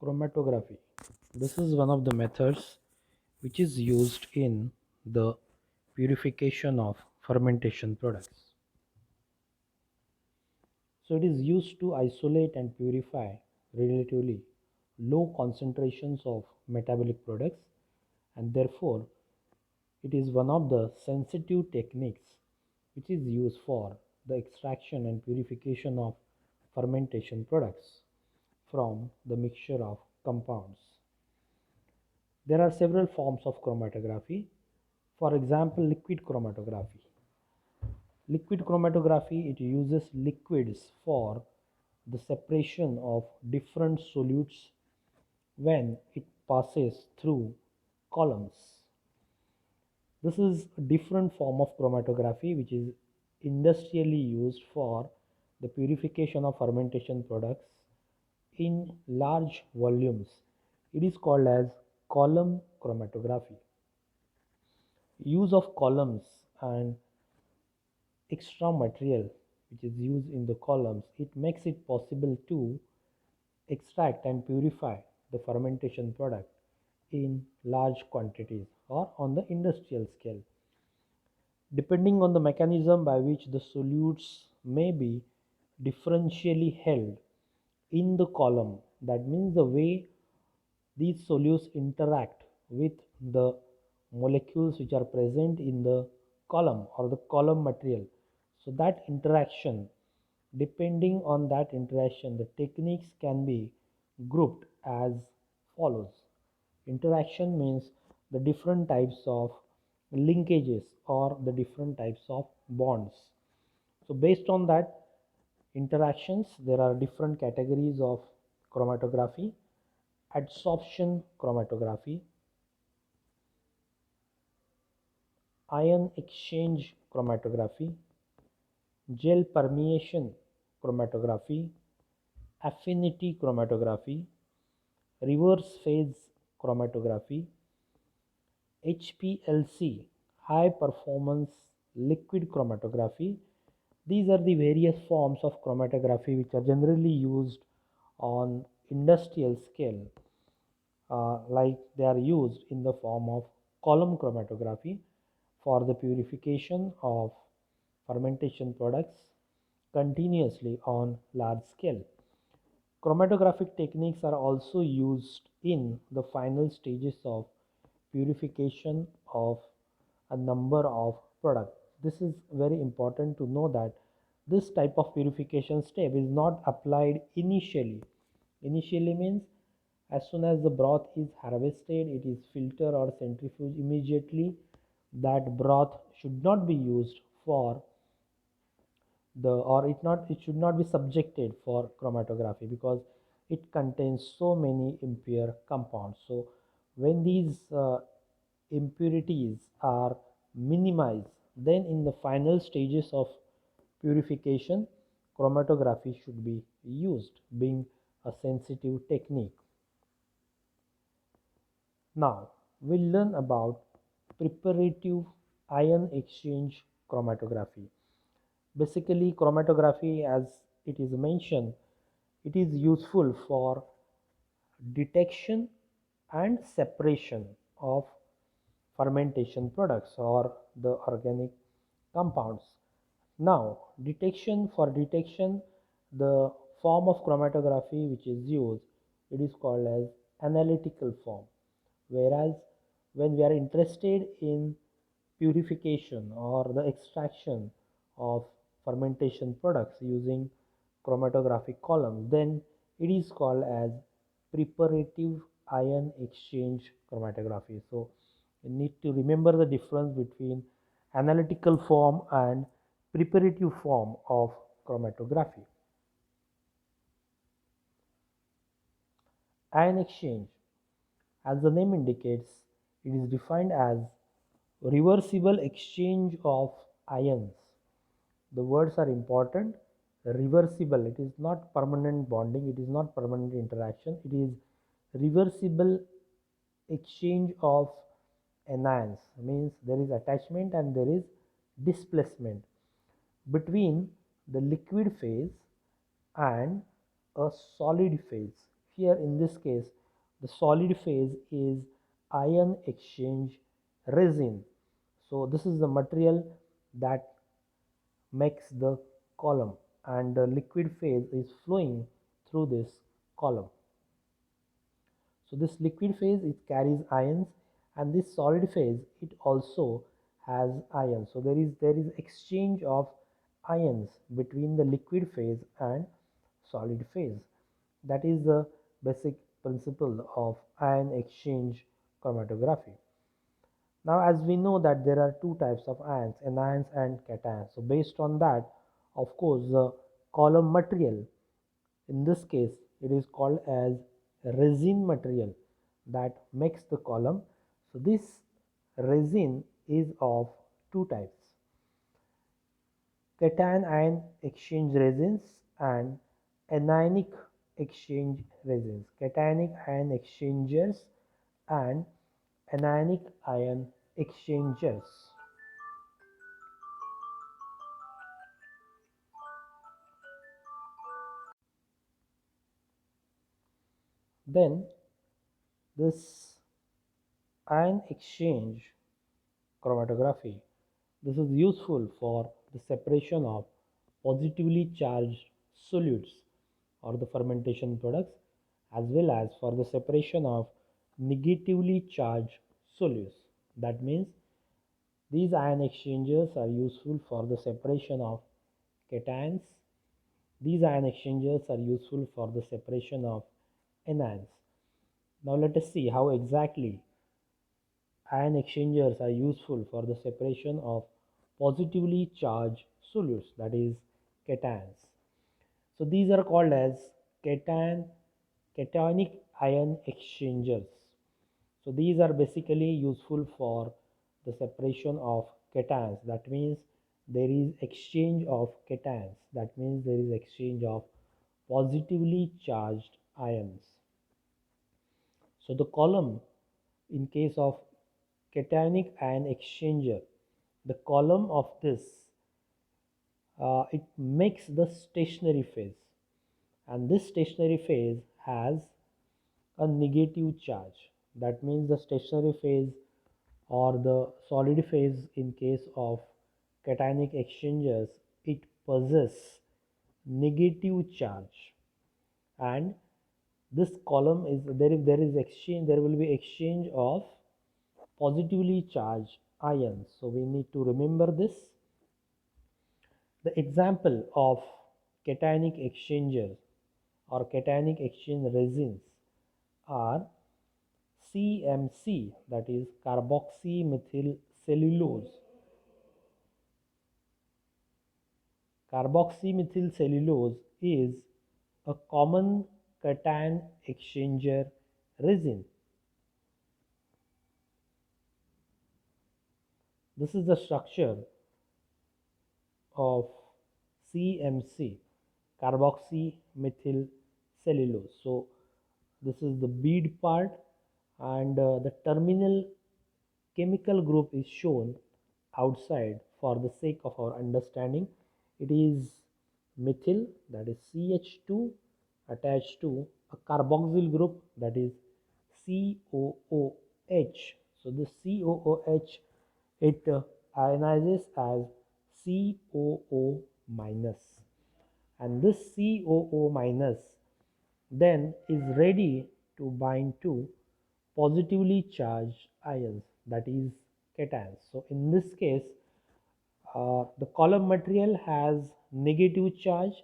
Chromatography. This is one of the methods which is used in the purification of fermentation products. So it is used to isolate and purify relatively low concentrations of metabolic products, and therefore it is one of the sensitive techniques which is used for the extraction and purification of fermentation products from the mixture of compounds. There are several forms of chromatography. For example, liquid chromatography. Liquid chromatography, it uses liquids for the separation of different solutes when it passes through columns. This is a different form of chromatography which is industrially used for the purification of fermentation products in large volumes. It is called as column chromatography. Use of columns and extra material which is used in the columns, it makes it possible to extract and purify the fermentation product in large quantities or on the industrial scale. Depending on the mechanism by which the solutes may be differentially held in the column, that means the way these solutes interact with the molecules which are present in the column or the column material. So that interaction, depending on that interaction, the techniques can be grouped as follows. Interaction means the different types of linkages or the different types of bonds. So based on that interactions, there are different categories of chromatography. Adsorption chromatography, ion exchange chromatography, gel permeation chromatography, affinity chromatography, reverse phase chromatography, HPLC, high performance liquid chromatography. These are the various forms of chromatography which are generally used on industrial scale, like they are used in the form of column chromatography for the purification of fermentation products continuously on large scale. Chromatographic techniques are also used in the final stages of purification of a number of products. This is very important to know that this type of purification step is not applied initially. Initially means as soon as the broth is harvested, it is filtered or centrifuged immediately. That broth should not be used for the or it should not be subjected for chromatography because it contains so many impure compounds. So when these impurities are minimized, then in the final stages of purification, chromatography should be used, being a sensitive technique. Now we'll learn about preparative ion exchange chromatography. Basically, chromatography, as it is mentioned, it is useful for detection and separation of fermentation products or the organic compounds. Now, detection, the form of chromatography which is used, it is called as analytical form. Whereas when we are interested in purification or the extraction of fermentation products using chromatographic columns, then it is called as preparative ion exchange chromatography. So you need to remember the difference between analytical form and preparative form of chromatography. Ion exchange, as the name indicates, it is defined as reversible exchange of ions. The words are important. Reversible, it is not permanent bonding, it is not permanent interaction, it is reversible exchange of anions, means there is attachment and there is displacement between the liquid phase and a solid phase. here in this case the solid phase is ion exchange resin. So this is the material that makes the column, and the liquid phase is flowing through this column. So this liquid phase, it carries ions, and this solid phase, it also has ions. So there is exchange of ions between the liquid phase and solid phase. That is the basic principle of ion exchange chromatography. Now, as we know that there are two types of ions, anions and cations. So based on that, of course, the column material, in this case, it is called as resin material that makes the column. So this resin is of two types: cation ion exchange resins and anionic exchange resins. Cationic ion exchangers and anionic ion exchangers. Then this ion exchange chromatography, this is useful for the separation of positively charged solutes or the fermentation products, as well as for the separation of negatively charged solutes. That means these ion exchangers are useful for the separation of cations. These ion exchangers are useful for the separation of anions. Now let us see how exactly ion exchangers are useful for the separation of positively charged solutes, that is cations. So these are called as cationic ion exchangers. So these are basically useful for the separation of cations. That means there is exchange of cations. That means there is exchange of positively charged ions. So the column, in case of cationic ion exchanger, the column of this, it makes the stationary phase, and this stationary phase has a negative charge. That means the stationary phase or the solid phase in case of cationic exchangers, it possesses negative charge, and this column is there. If there is exchange, there will be exchange of positively charged ions. So we need to remember this. The example of cationic exchangers or cationic exchange resins are CMC, that is carboxymethyl cellulose. Carboxymethyl cellulose is a common cation exchanger resin. This is the structure of CMC, carboxymethyl cellulose. So this is the bead part, and the terminal chemical group is shown outside for the sake of our understanding. It is methyl, that is CH2, attached to a carboxyl group, that is COOH. So this COOH, it ionizes as COO minus, and this COO minus then is ready to bind to positively charged ions, that is cations. So in this case, the column material has negative charge,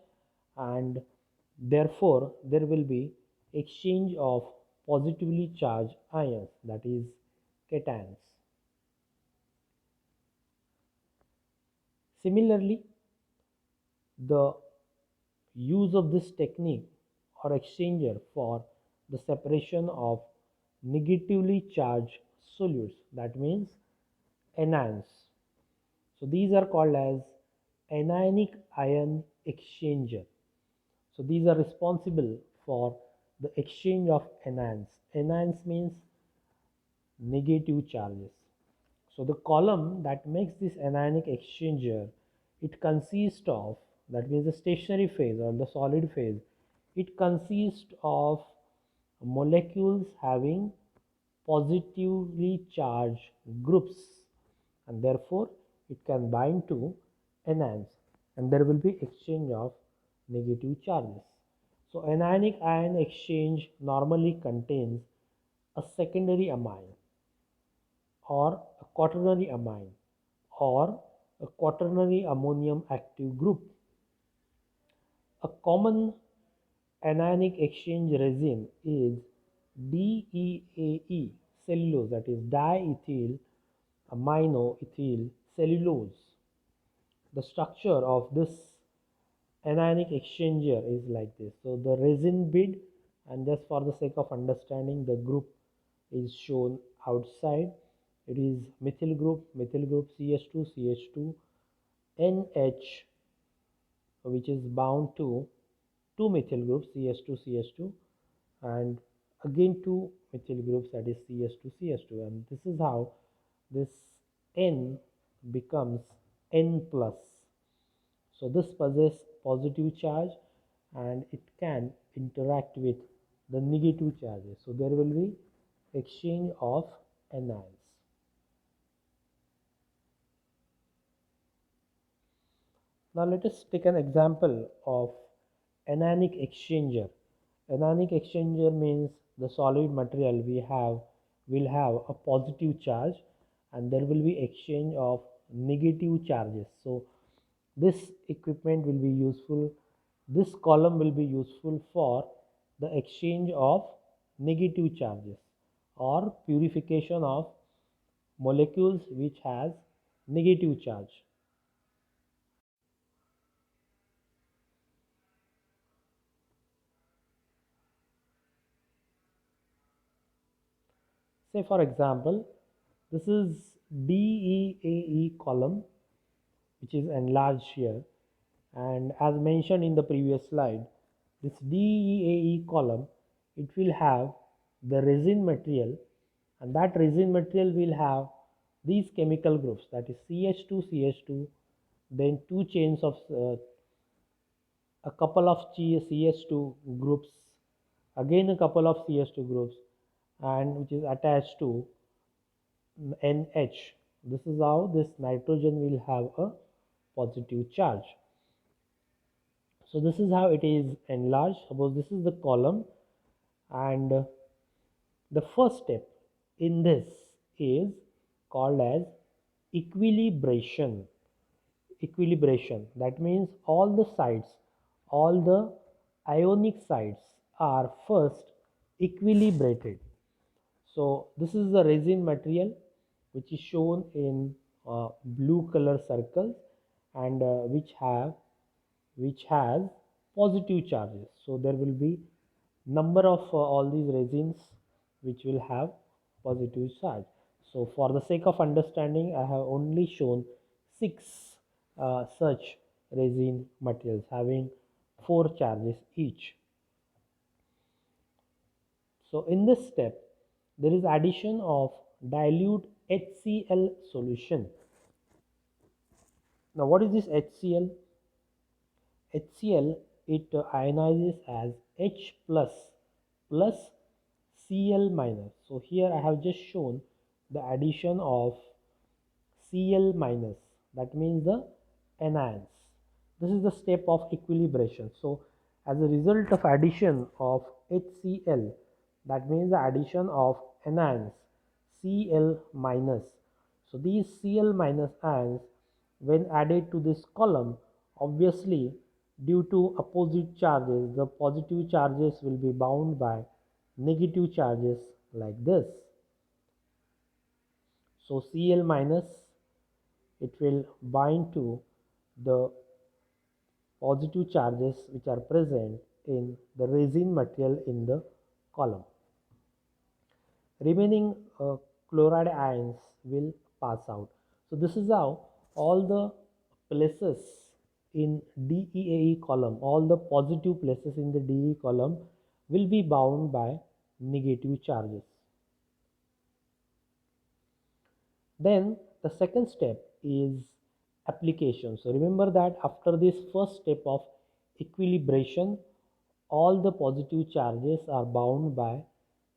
and therefore there will be exchange of positively charged ions, that is cations. Similarly, the use of this technique or exchanger for the separation of negatively charged solutes, that means anions. So these are called as anionic ion exchanger. So these are responsible for the exchange of anions. Anions means negative charges. So the column that makes this anionic exchanger, it consists of, that means the stationary phase or the solid phase, it consists of molecules having positively charged groups, and therefore it can bind to anions, and there will be exchange of negative charges. So anionic ion exchange normally contains a secondary amine or a quaternary amine or a quaternary ammonium active group. A common anionic exchange resin is DEAE cellulose, that is diethyl aminoethyl cellulose. The structure of this anionic exchanger is like this. So the resin bed, and just for the sake of understanding, the group is shown outside. It is methyl group CH2 CH2 NH, which is bound to two methyl groups CH2 CH2, and again two methyl groups, that is CH2 CH2, and this is how this N becomes N plus. So this possesses positive charge and it can interact with the negative charges. So there will be exchange of anions. Now let us take an example of anionic exchanger. Anionic exchanger means the solid material we have will have a positive charge and there will be exchange of negative charges. So this equipment will be useful, this column will be useful for the exchange of negative charges or purification of molecules which has negative charge. Say for example, this is DEAE column which is enlarged here, and as mentioned in the previous slide, this DEAE column, it will have the resin material, and that resin material will have these chemical groups, that is CH2 CH2, then two chains of a couple of CH2 groups, again a couple of CH2 groups, and which is attached to NH. This is how this nitrogen will have a positive charge. So this is how it is enlarged. Suppose this is the column, and the first step in this is called as equilibration. Equilibration, that means all the sides, all the ionic sides are first equilibrated. So this is the resin material which is shown in blue color circles, and which has positive charges. So there will be number of all these resins which will have positive charge. So for the sake of understanding, I have only shown 6 such resin materials having 4 charges each. So in this step, there is addition of dilute HCl solution. Now what is this HCl? HCl, it ionizes as H plus Cl minus. So here I have just shown the addition of Cl minus, that means the anions. This is the step of equilibration. So as a result of addition of HCl, that means the addition of anions Cl minus. So these Cl minus ions, when added to this column, obviously due to opposite charges, the positive charges will be bound by negative charges like this. So Cl minus, it will bind to the positive charges which are present in the resin material in the column. Remaining chloride ions will pass out. So this is how all the places in DEAE column, all the positive places in the DE column will be bound by negative charges. Then the second step is application. So remember that after this first step of equilibration, all the positive charges are bound by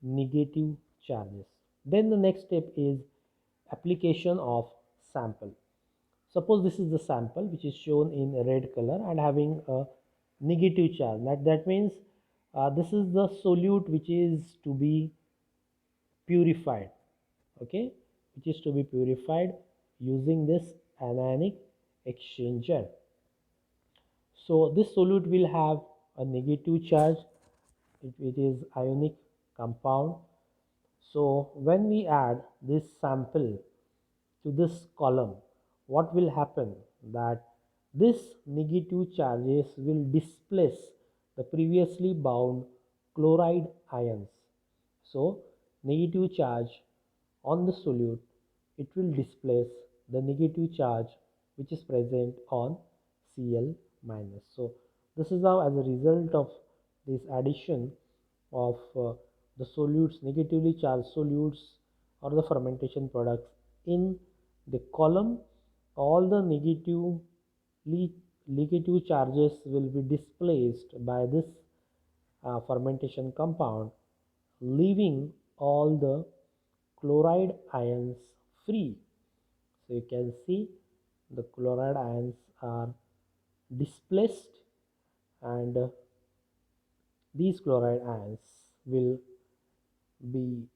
negative charges. Then the next step is application of sample. Suppose this is the sample which is shown in red color and having a negative charge. That means this is the solute which is to be purified, okay, which is to be purified using this anionic exchanger. So this solute will have a negative charge. It is ionic compound. So when we add this sample to this column, what will happen that this negative charges will displace the previously bound chloride ions. So negative charge on the solute, it will displace the negative charge which is present on Cl minus. So this is how, as a result of this addition of the solutes, negatively charged solutes or the fermentation products in the column, all the negative charges will be displaced by this fermentation compound, leaving all the chloride ions free. So you can see the chloride ions are displaced, and these chloride ions will be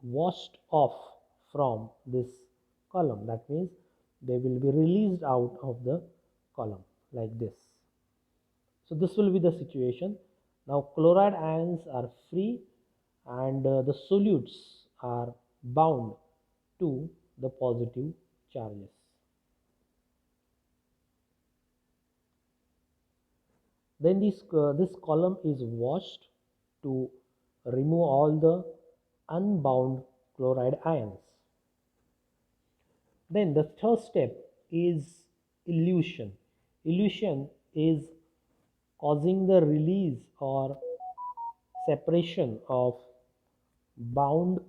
washed off from this column. That means they will be released out of the column like this. So this will be the situation. Now chloride ions are free, and the solutes are bound to the positive charges. Then this column is washed to remove all the unbound chloride ions. Then the third step is elution. Elution is causing the release or separation of bound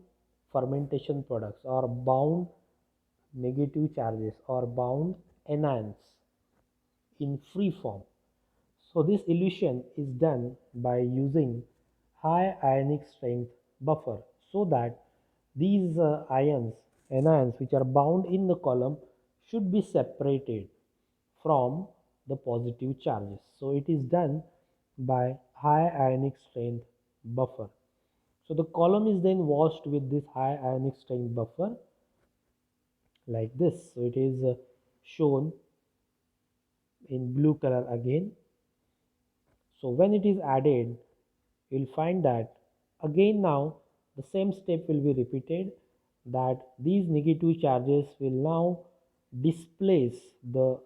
fermentation products or bound negative charges or bound anions in free form. So this elution is done by using high ionic strength buffer, so that these anions which are bound in the column should be separated from the positive charges. So it is done by high ionic strength buffer. So the column is then washed with this high ionic strength buffer like this. So it is shown in blue color again. So when it is added, you'll find that again now the same step will be repeated, that these negative charges will now displace the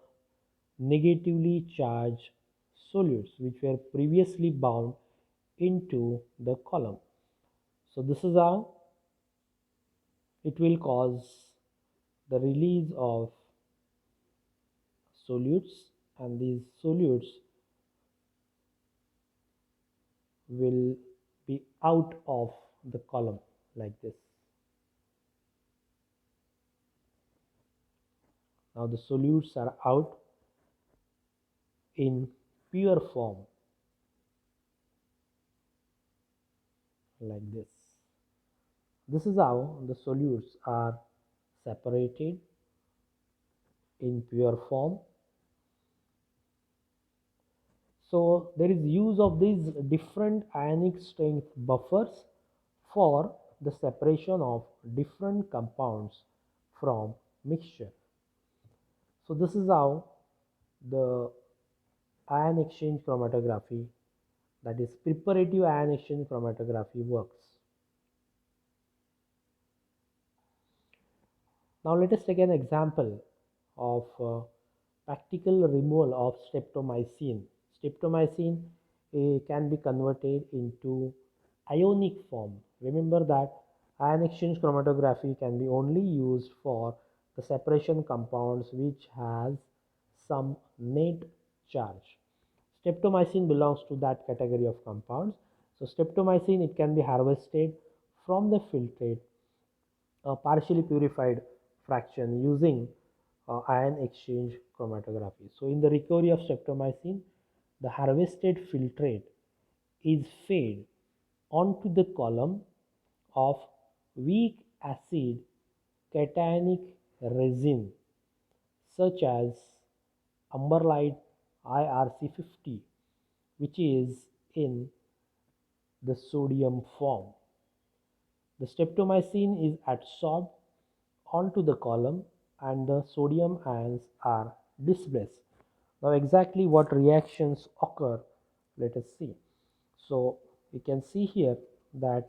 negatively charged solutes which were previously bound into the column. So this is how it will cause the release of solutes, and these solutes will be out of the column like this. Now the solutes are out in pure form like this. This is how the solutes are separated in pure form. So there is use of these different ionic strength buffers for the separation of different compounds from mixture. So this is how the ion exchange chromatography, that is preparative ion exchange chromatography, works. Now let us take an example of practical removal of streptomycin. Streptomycin can be converted into ionic form. Remember that ion exchange chromatography can be only used for the separation compounds which has some net charge. Streptomycin belongs to that category of compounds. So streptomycin, it can be harvested from the filtrate, a partially purified fraction, using ion exchange chromatography. So in the recovery of streptomycin, the harvested filtrate is fed onto the column of weak acid cationic resin such as amberlite IRC50, which is in the sodium form. The streptomycin is adsorbed onto the column and the sodium ions are displaced. Now exactly what reactions occur, let us see. So we can see here that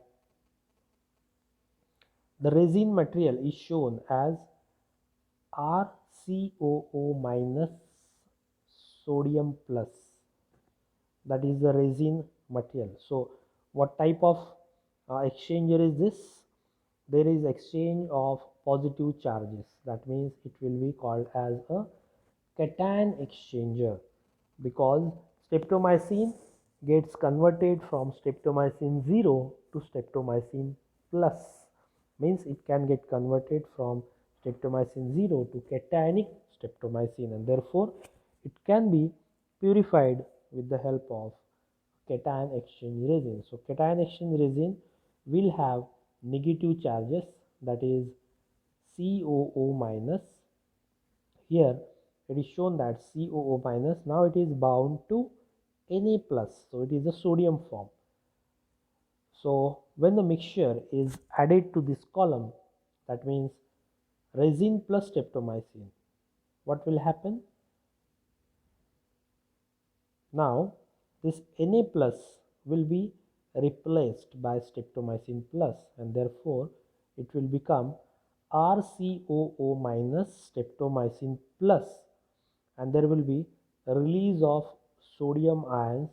the resin material is shown as RCOO minus sodium plus, that is the resin material. So what type of exchanger is this? There is exchange of positive charges, that means it will be called as a cation exchanger, because streptomycin gets converted from streptomycin 0 to streptomycin plus, means it can get converted from streptomycin 0 to cationic streptomycin, and therefore it can be purified with the help of cation exchange resin. So cation exchange resin will have negative charges, that is COO minus. Here it is shown that COO minus, now it is bound to Na plus, so it is a sodium form. So when the mixture is added to this column, that means resin plus streptomycin, what will happen? Now this Na plus will be replaced by streptomycin plus, and therefore it will become RCOO minus streptomycin plus, and there will be a release of sodium ions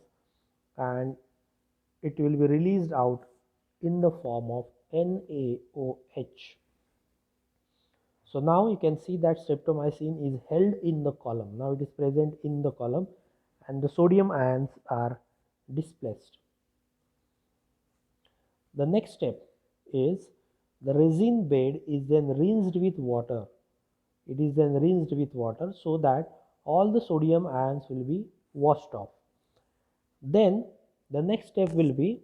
and it will be released out in the form of NaOH. So now you can see that streptomycin is held in the column. Now it is present in the column and the sodium ions are displaced. The next step is the resin bed is then rinsed with water. It is then rinsed with water so that all the sodium ions will be washed off. Then the next step will be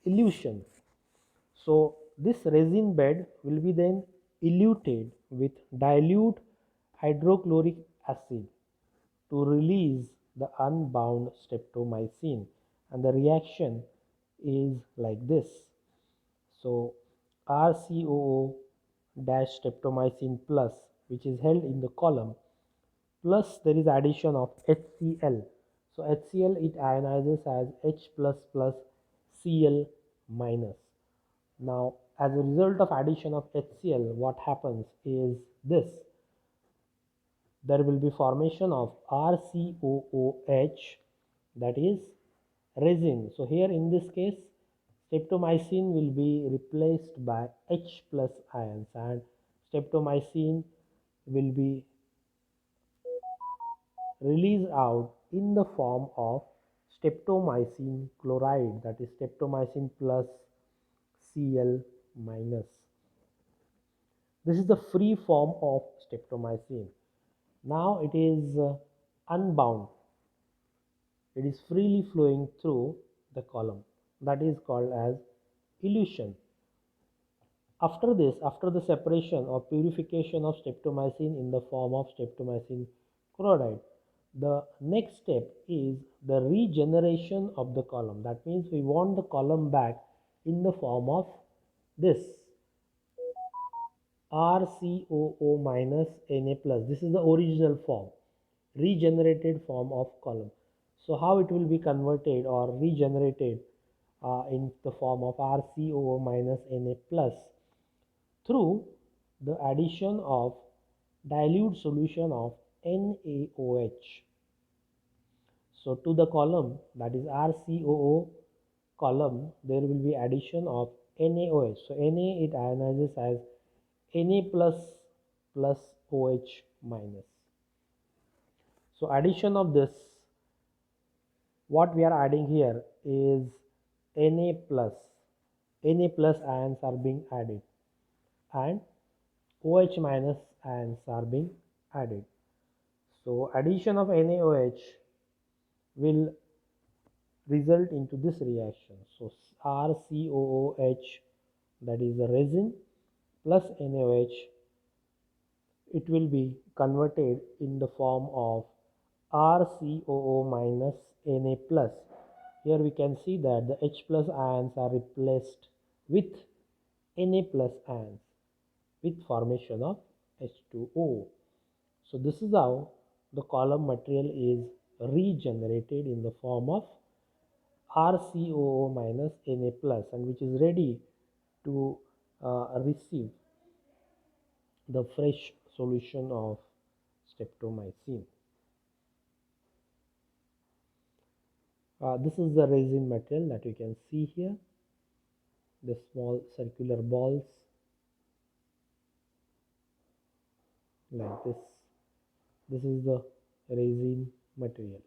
elution. So this resin bed will be then eluted with dilute hydrochloric acid to release the unbound streptomycin, and the reaction is like this. So RCOO dash streptomycin plus, which is held in the column, plus there is addition of HCl. So HCl, it ionizes as H plus plus Cl minus. Now as a result of addition of HCl, what happens is this: there will be formation of RCOOH, that is resin. So here in this case streptomycin will be replaced by H plus ions and streptomycin will be released out in the form of streptomycin chloride, that is streptomycin plus Cl minus. This is the free form of streptomycin. Now it is unbound. It is freely flowing through the column. That is called as elution. After this, after the separation or purification of streptomycin in the form of streptomycin chloride, the next step is the regeneration of the column. That means we want the column back in the form of this RCOO minus Na plus. This is the original form, regenerated form of column. So how it will be converted or regenerated in the form of RCOO minus Na plus? Through the addition of dilute solution of NaOH. So to the column, that is RCOO column, there will be addition of NaOH. So Na, it ionizes as Na plus plus OH minus. So addition of this, what we are adding here is Na plus. Na plus ions are being added and OH minus ions are being added. So addition of NaOH will result into this reaction. So RCOOH that is the resin plus NaOH, it will be converted in the form of RCOO minus Na plus. Here we can see that the H plus ions are replaced with Na plus ions with formation of H2O. So this is how the column material is regenerated in the form of RCOO minus Na plus, and which is ready to receive the fresh solution of streptomycin. This is the resin material that you can see here, the small circular balls like this. This is the resin material.